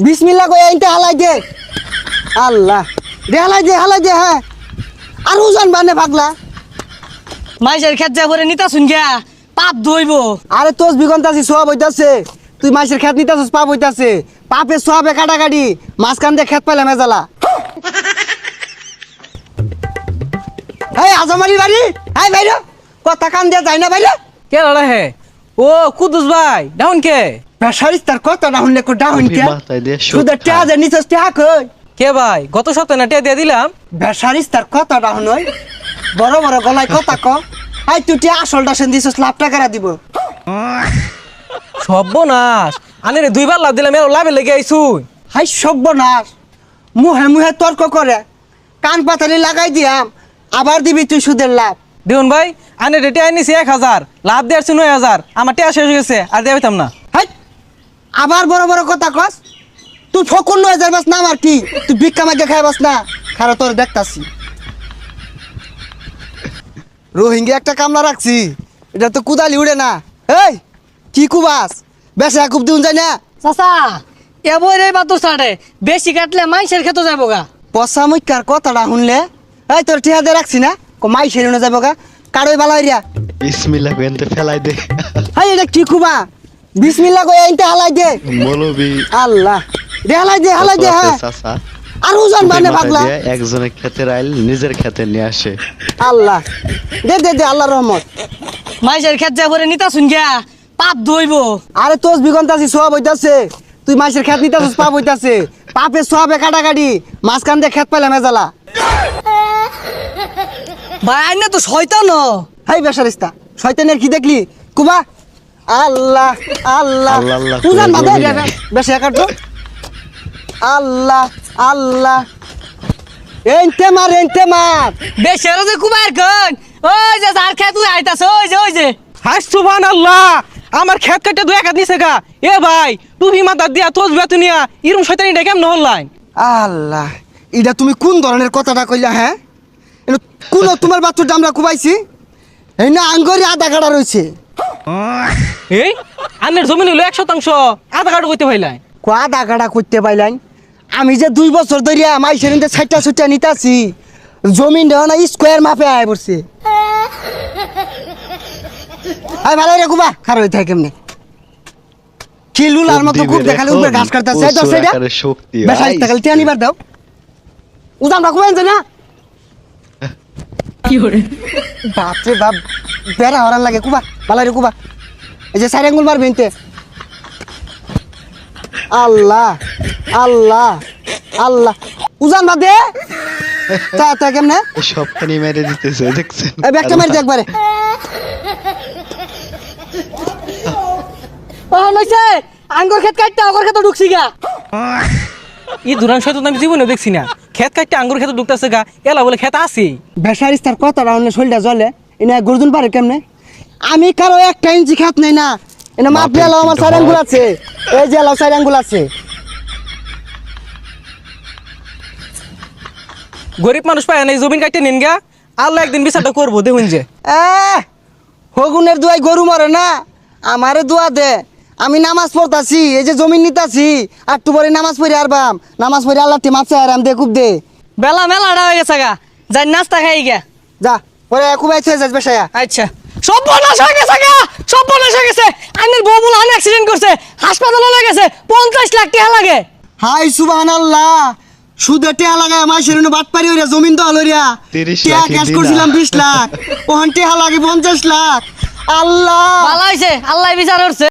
বিসমিল্লাহ কই আইনতে হালাই দে আল্লাহ দে হালাই দে হ্যাঁ আর উজান বানে পাগলা মাইসের খেত যা করে নিতা শুন গিয়া পাপ ধইব। আরে তোস বিগন্তাছি সোয়াব হইতাছে তুই মাইসের খেত নিতাছস পাপ হইতাছে পাপে সোয়াবে কাটাকাটি মাঝখান দিয়ে খেত পাইলে মেজালা এই আজমারি বাড়ি হাই বাইরে কথা কান দিয়া যায় না বাইরে কে লড়া হে ও কুদুস ভাই ডাউন কে বেসারিস তার কথা না শুনলে কো ডাউন কে শুধু টিয়া নিছস টিয়া কই কে ভাই গত সপ্তাহে না টিয়া দিয়ে দিলাম। বেসারিস তার কথা ডাউন হই বড় বড় গলায় কথা ক হাই তুই টিয়া আসলটা সেন দিছস লাভ টাকা দিব সর্বনাশ আনে দুইবার লাভ দিলাম এর লাভে লেগে আইছু। হাই সর্বনাশ মুহে মুহে তর্ক করে কান পাতালি লাগাই দিয়াম আবার দিবি তুই সুদের লাভ দেখুন ভাই আনে রেটে আইনিছি 1000 লাভ দিয়ে আসছি 9000 আমার টিয়া শেষ হয়ে গেছে আর দিয়ে পাইতাম না। হাই আবার বড় বড় কথা কস তুই ফকুন 9000 বাস না আমার কি তুই ভিক্ষা মাগে খাই বাস না খারা তোর দেখতাছি রোহিঙ্গা একটা কামলা রাখছি এটা তো কুদালি উড়ে না এই কি কুবাস বেশি কুব দিউন যায় না চাচা এবই রে বাতো সাড়ে বেশি কাটলে মাইসের খেতে যাবো গা। পচা মুখার কথাটা শুনলে এই তোর টিহা দিয়ে রাখছি না মাই সেরে যাবো গা কারোই বালাই রিয়া বিসমিল্লাহ কইতে ফেলাই দে হাই এটা কি কুবা বিসমিল্লাহ কই আইনতে হালাই দে মৌলবি আল্লাহ দে হালাই দে হ্যাঁ চাচা আর উজান বানে পাগলা একজনের ক্ষেতের আইল নিজের ক্ষেতে নিয়ে আসে আল্লাহ দে আল্লাহর রহমত মাইসের খেত যা করে নিতা শুন গিয়া পাপ ধইব। আরে তোস বিগন্তাছি সোয়াব হইতাছে তুই মাইসের খেত নিতাছস পাপ হইতাছে পাপে সোয়াবে কাটাকাটি মাঝখান দিয়ে খেত পাইলে মেজালা ভাই আইনে তো শয়তান। হাই বেসারিস্তা শয়তানের কি দেখলি কুবা আল্লাহ আল্লাহ আল্লাহ, আল্লাহ উজান করে বাঁধে গরু নাই। বেশি কাটতো আল্লাহ আল্লাহ এনতে মার বেশি আর যে কুমার কোন ওই যে যার খেত তুই আইতাছ ওই যে হাই সুবহানাল্লাহ আমার খেত কাটে দুই একাত নিছে গা। এ ভাই তুমি মাথা দিয়া তোজ বেতুনিয়া ইরম শয়তানি ডেকেম নহল্লাই। আল্লাহ এটা তুমি কোন ধরনের কথাটা কইলা হ্যাঁ কোন তোমার বাচ্চুর আমরা কুবাইছি এই না আঙ্গরি আধা কাটা রয়েছে এই আন্নের জমি হইলো 1% আধা কাটা কইতে ভাইলাই আধা কাটা করতে পাইলাম আমি যে 2 বছর ধরিয়া মাইসের ছাইটা ছুটা নিতাছি জমিন দেওয়া না স্কোয়ার মাপে আয় পড়ছে আয় ভালো রে কুবা খার হয়ে থাকে কেমনে কি লুলার মতো খুব দেখালে উপরে ঘাস কাটতাছে এই তো সেটা শক্তি বেসাই টাকাল তে আনিবার দাও উজান রাখবেন যে না কি করে বাপ রে বাপ বেড়া হরান লাগে কুবা ভালো রে কুবা এই যে সাইড আঙ্গুল মারবেন তে আল্লাহ আল্লাহ আল্লাহ উজান বাদে তা কেমনে সবখানি মেরে দিতেছে দেখছেন এই ব্যাগটা মারি দে একবারে ও নইছে আঙ্গুর খেত কাটতে আগর খেতে ঢুকছি গা। ই দুরান শয়তান আমি জীবনে দেখছি না খেত কাটতে আঙ্গুর খেতে ঢুকতাছে গা এলা বলে খেত আছে বেসারিস তার কথাটা হলে শরীরটা জ্বলে এনে গর্জন পারে কেমনে আমি কারো 1 ইঞ্চি খাত নেই না এনে মাপ দিয়ে আমার সাইড আঙ্গুল আছে এই যে লাও সাইড আঙ্গুল আছে গরিব মানুষ পায় না এই জমিন কাটতে নিন গা আল্লাহ একদিন বিচারটা করবো দেখুন যে হগুনের দুয়াই গরু মরে না আমারে দোয়া দে আমি নামাজ পড়তাছি এই যে জমিন নিতাছি আর একটু পরে নামাজ পড়ে আরবাম নামাজ পড়ে আল্লাহ মাপ চাই আরাম দে খুব দে বেলা মেলাটা হয়ে গেছে গা যাই নাস্তা খাই গা যা পরে কুবাই ছয় যাস বেসায়া আচ্ছা সব বনাশ হয়ে গেছে গা সব বনাশ হয়ে গেছে আইনের বউ বলে অ্যাক্সিডেন্ট করছে হাসপাতালে হয়ে গেছে 50 লাখ টাকা লাগে। হাই সুবহানাল্লাহ সুদে টেহা লাগায় মাইসের বাট পারি হইরা জমিন দল হইরা 30 টেহা লাখ ক্যাশ দিনা। করছিলাম 20 লাখ ওহন টেহা লাগে 50 লাখ আল্লাহ ভালো হয়েছে আল্লাহ বিচার করছে।